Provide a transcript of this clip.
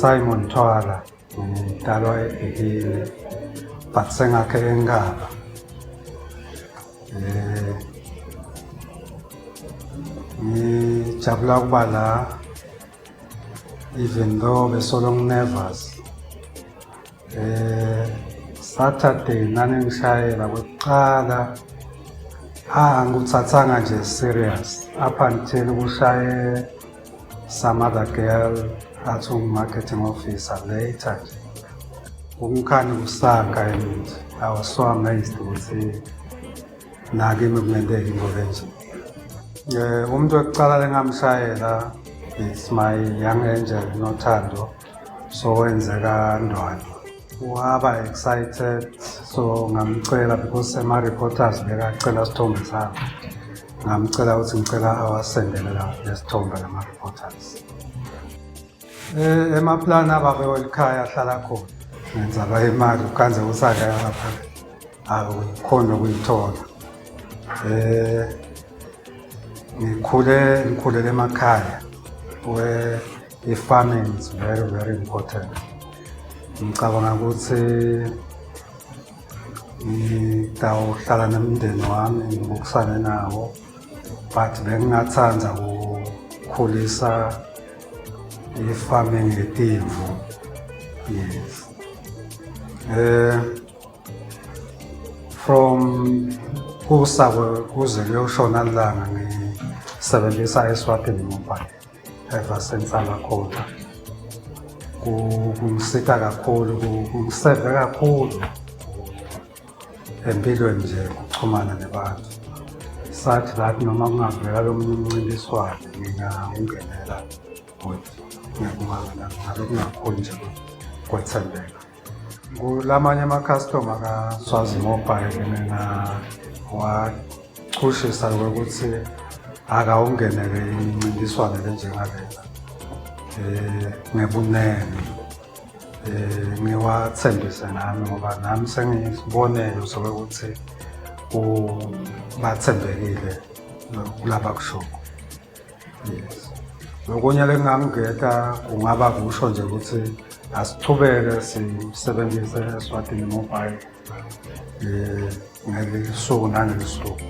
Simon Thwala, ngidalwa eBhekini but sengakhe eNkaba. Ngijabula ukuba la even though besolo nervous. Saturday naningishayela kwekuqala angikuthathanga nje serious up until kushaye some other girl athi marketing officer later nje umkhani kusaka and I was so amazed ukuthi nakimi kulenteke ngobenje. Umuntu wekuqala lengamshayela is my young angel Nothando, so wenzeka Ndwani. Waba excited, so ngamcela because ema-reporters bekacela sithombe sami. Ngamcela ukuthi ngicela awasendele la lesithombe lama-reporters. Emaplani ababewe ekhaya ahlala khona. Ngenza la imali ukhanze usaka lapha. Akukhona ukuyithola. Ngikhulele emakhaya where farming is very, very important. Ngicabanga ukuthi ngitawuhlala nomndeni wami ngibukisane nawo, but bengingathanda ukukhulisa i-farming yetimvu. Yes. From kusakwe kuze kuyoshona ilanga ngisebenzisa iSwatini mobile ever since alakhona. Kungisita kakhulu, kungiseve kakhulu empilweni nje ukuxhumana nabantu. Sathi lathi noma kungavela lo mncintiswano ngingawungenela futhi ngalokhu nje kwethembeka. Kulamanye ama-customer kaSwazi Mobile mina wachushisa ukuthi akawungenele imncintiswano enjengalela. Ngebunene ngiwathembise nami ngoba nami sengibonele sokuthi bathembekile kulaba kusho. Yes. Okunye lengamgeta kungaba kusho nje ukuthi asichubeke sisebenzise iSwatini Mobile ngelisuku nangelisuku.